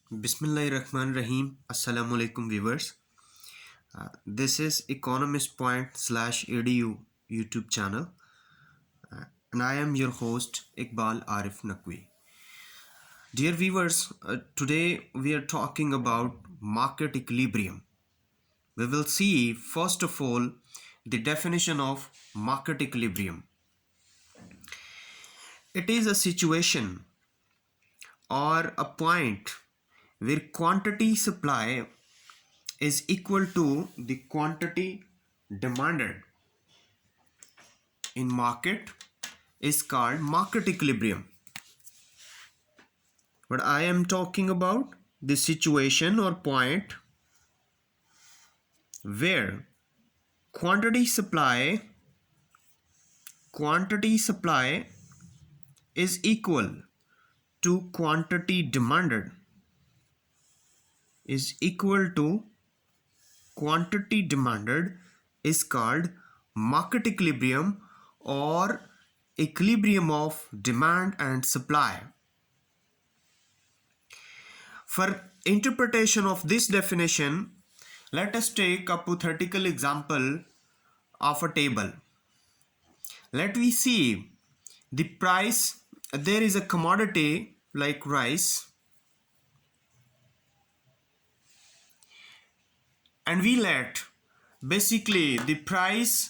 Bismillahirrahmanirrahim. Assalamu alaikum viewers. This is Economist Point/edu YouTube channel, and I am your host Iqbal Arif Naqvi. Dear viewers, today we are talking about market equilibrium. We will see first of all the definition of market equilibrium. It is a situation or a point where quantity supply is equal to the quantity demanded in market is called market equilibrium. But I am talking about the situation or point where quantity supply is equal to quantity demanded is called market equilibrium or equilibrium of demand and supply. For interpretation of this definition, let us take a hypothetical example of a table. Let me see the price. There is a commodity like rice, and we let basically the price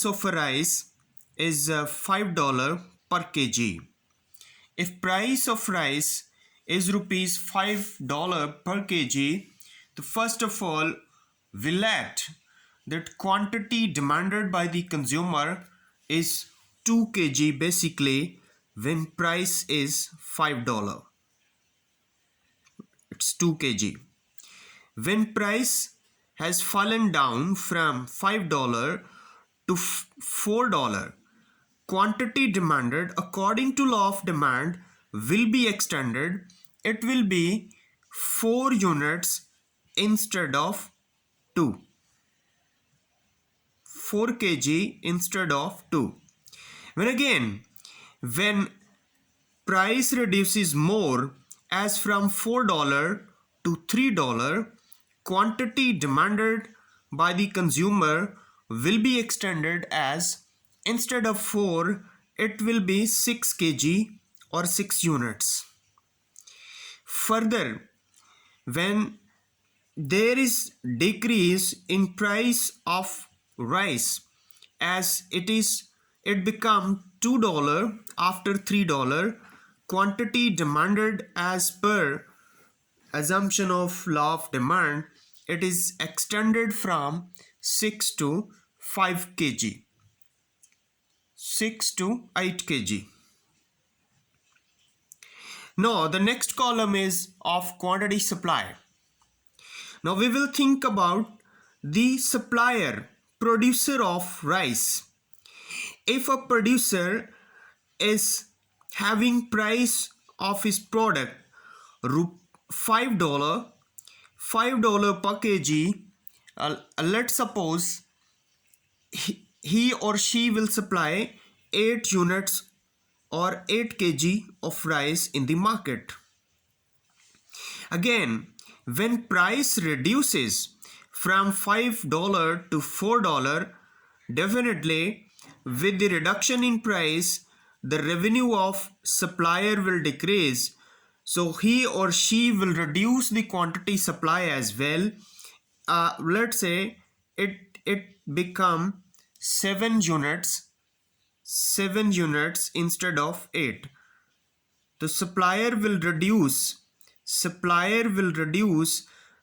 of a rice is $5 per kg. If price of rice is rupees $5 per kg, so first of all we let that quantity demanded by the consumer is 2 kg basically when price is $5. It's 2 kg. When price has fallen down from $5 to $4, quantity demanded according to law of demand will be extended. It will be 4 units instead of 2. 4 kg instead of 2. When price reduces more as from $4 to $3, quantity demanded by the consumer will be extended as instead of 4 it will be 6 kg or 6 units. Further, when there is decrease in price of rice as it become $2 after $3, quantity demanded as per assumption of law of demand, it is extended from 6 to 5 kg, 6 to 8 kg. Now the next column is of quantity supply. Now we will think about the supplier, producer of rice. If a producer is having price of his product $5 per kg, let's suppose he or she will supply 8 units or 8 kg of rice in the market. Again, when price reduces from $5 to $4, definitely with the reduction in price, the revenue of supplier will decrease. So he or she will reduce the quantity supply as well. Let's say it become 7 units instead of 8. The supplier will reduce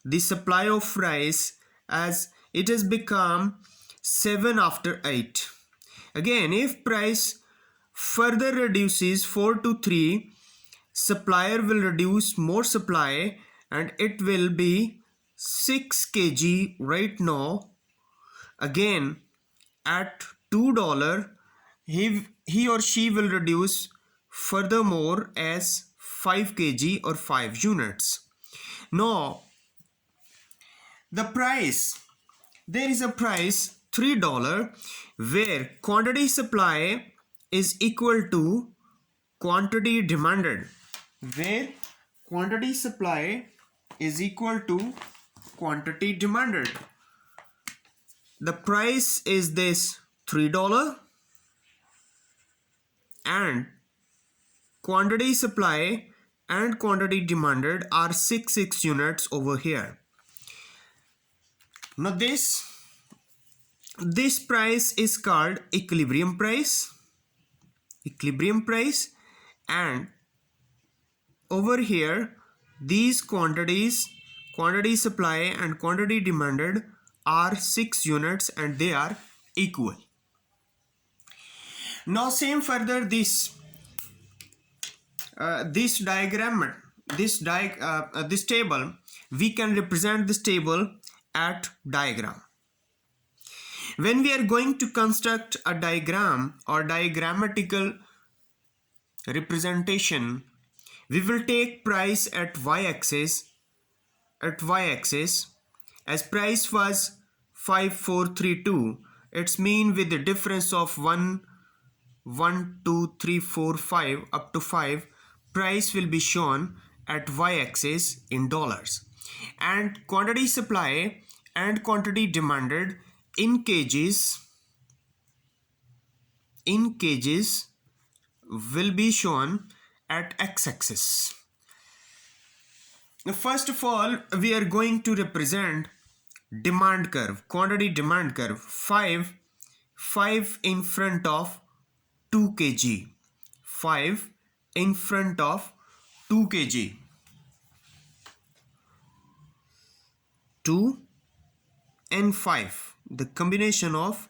the supply of rice as it has become 7 after 8. Again, if price further reduces 4 to 3, supplier will reduce more supply and it will be 6 kg right now. Again, at $2, he or she will reduce furthermore as 5 kg or 5 units. Now, there is a price $3 where quantity supply is equal to quantity demanded, where quantity supply is equal to quantity demanded. The price is this $3 and quantity supply and quantity demanded are 6 units over here. Now this price is called equilibrium price, and over here these quantity supply and quantity demanded are 6 units and they are equal. Now same further this diagram, this table, we can represent this table at diagram. When we are going to construct a diagram or diagrammatical representation, we will take price at y-axis as price was 5432. It's mean with the difference of 1 2 3 4 5 up to 5, price will be shown at y-axis in dollars, and quantity supply and quantity demanded in kgs will be shown at x-axis. Now first of all we are going to represent demand curve, quantity demand curve. 5 in front of 2 kg, 5 in front of 2 kg, 2 and 5, the combination of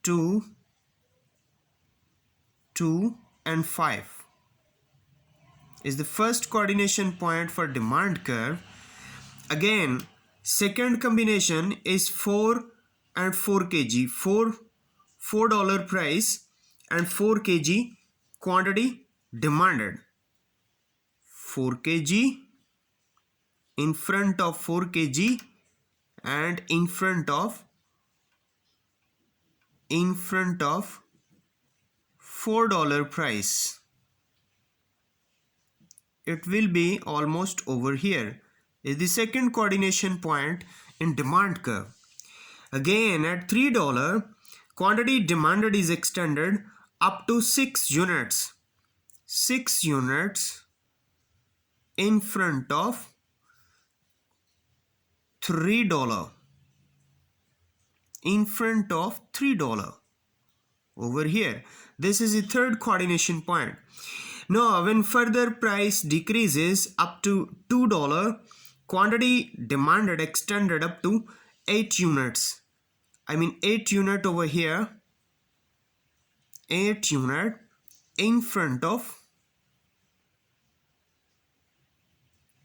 2 and 5 is the first coordination point for demand curve. Again, second combination is 4 and 4 kg, $4 price and 4 kg quantity demanded. 4 kg in front of 4 kg and in front of $4 price. It will be almost over here is the second coordination point in demand curve. Again at $3 quantity demanded is extended up to 6 units, 6 units in front of $3, in front of $3 over here. This is the third coordination point. Now when further price decreases up to $2, quantity demanded extended up to 8 units. I mean 8 unit over here, 8 unit in front of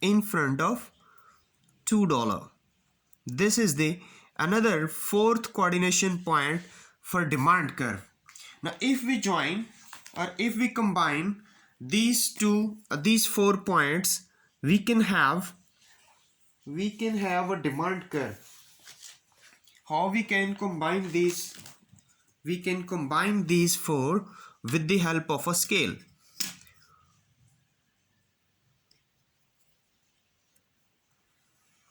$2. This is the another fourth coordination point for demand curve. Now if we join or if we combine these 4 points, we can have a demand curve. How we can combine these? We can combine these 4 with the help of a scale.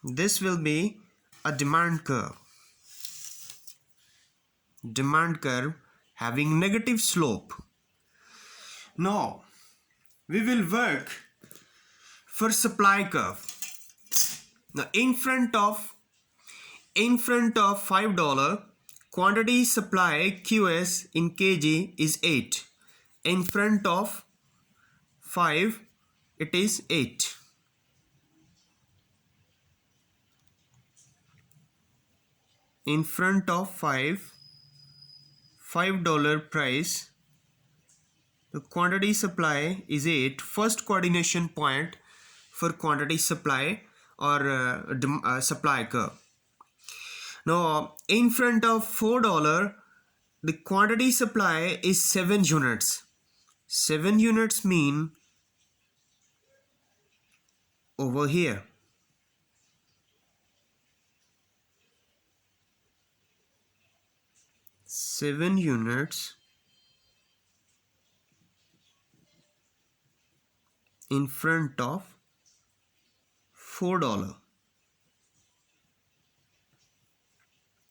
This will be a demand curve having negative slope. Now we will work for supply curve. Now in front of $5, quantity supply QS in kg is 8. In front of 5 it is 8. In front of $5 price, the quantity supply is 8. First coordination point for quantity supply or supply curve. Now in front of $4, the quantity supply is 7 units. 7 units mean over here. 7 units in front of $4.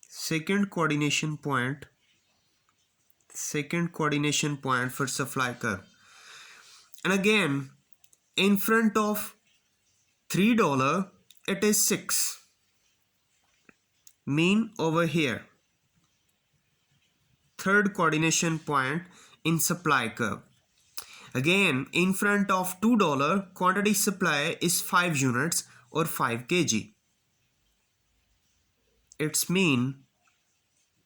Second coordination point for supply curve. And again, in front of $3 it is 6, mean over here. Third coordination point in supply curve. Again, in front of $2 quantity supply is 5 units or 5 kg. Its mean,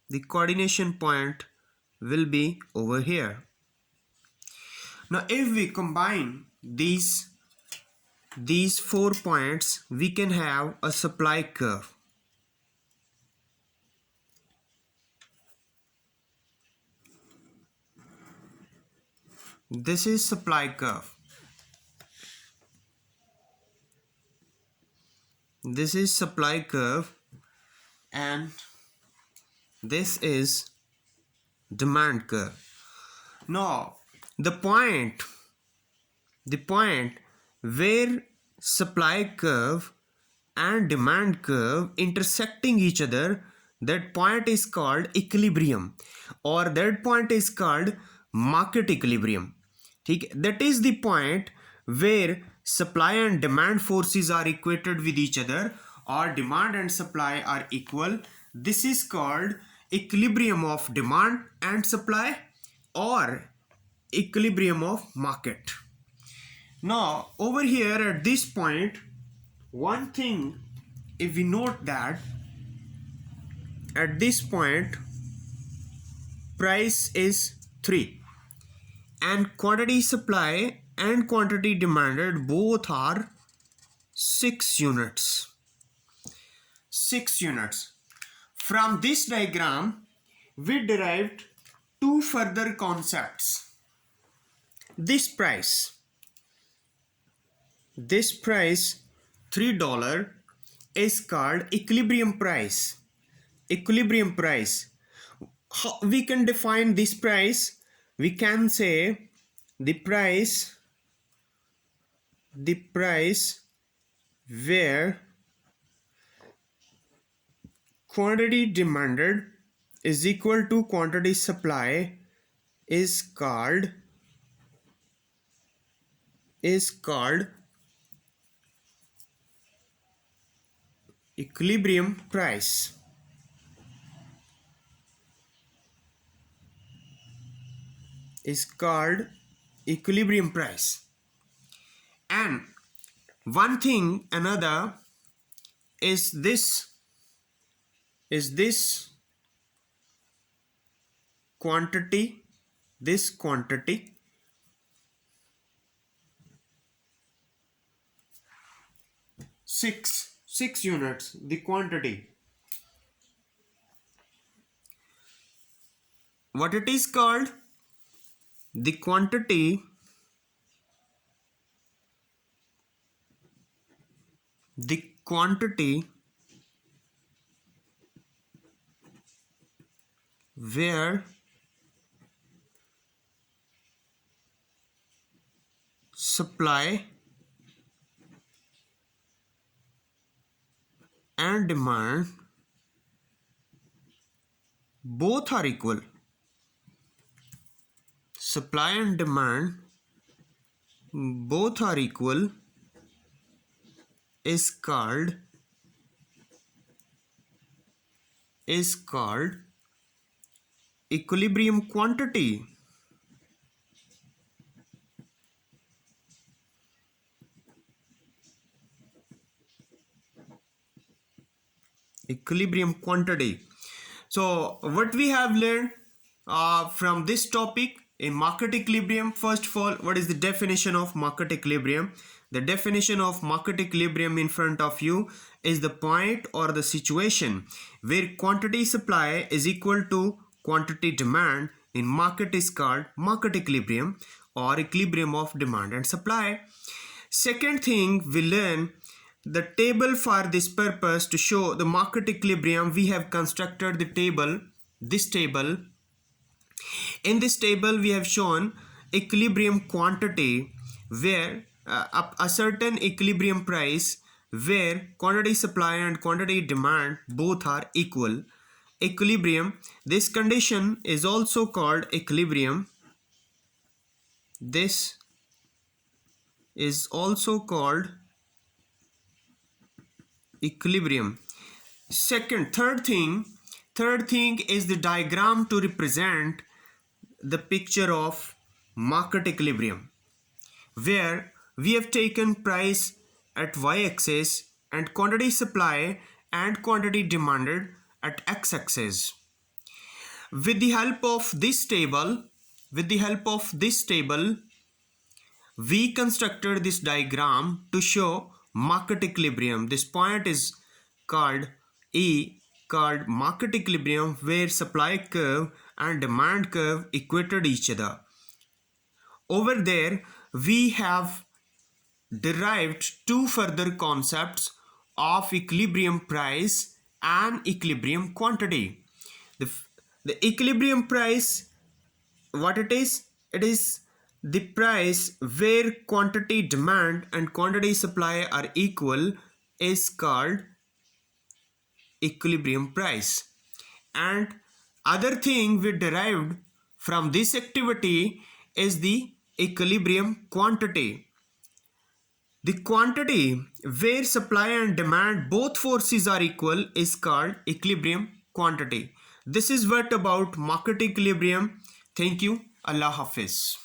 the coordination point will be over here. Now if we combine these 4 points, we can have a supply curve. This is supply curve. This is supply curve and this is demand curve. Now the point where supply curve and demand curve intersecting each other, that point is called equilibrium, or that point is called market equilibrium. That is the point where supply and demand forces are equated with each other, or demand and supply are equal. This is called equilibrium of demand and supply, or equilibrium of market. Now over here at this point, one thing, if we note that at this point price is 3 and quantity supply and quantity demanded both are 6 units. 6 units. From this diagram we derived two further concepts. This price $3 is called equilibrium price. How we can define this price? We can say the price where quantity demanded is equal to quantity supply is called equilibrium price. And one thing another is this quantity, 6 units, the quantity. What it is called? The quantity where supply and demand both are equal. Supply and demand both are equal is called equilibrium quantity. So what we have learned from this topic in market equilibrium, first of all, what is the definition of market equilibrium? The definition of market equilibrium in front of you is the point or the situation where quantity supply is equal to quantity demand in market is called market equilibrium, or equilibrium of demand and supply. Second thing we learn, the table for this purpose to show the market equilibrium. We have constructed the table, this table. In this table we have shown equilibrium quantity where a certain equilibrium price where quantity supply and quantity demand both are equal. Equilibrium. This condition is also called equilibrium. This is also called equilibrium. Third thing is the diagram to represent the picture of market equilibrium, where we have taken price at y-axis and quantity supply and quantity demanded at x-axis. With the help of this table, we constructed this diagram to show market equilibrium. This point is called E, called market equilibrium, where supply curve and demand curve equated each other. Over there, we have derived two further concepts of equilibrium price and equilibrium quantity. The, the equilibrium price, what it is? It is the price where quantity demand and quantity supply are equal is called equilibrium price. And other thing we derived from this activity is the equilibrium quantity. The quantity where supply and demand both forces are equal is called equilibrium quantity. This is what about market equilibrium. Thank you. Allah Hafiz.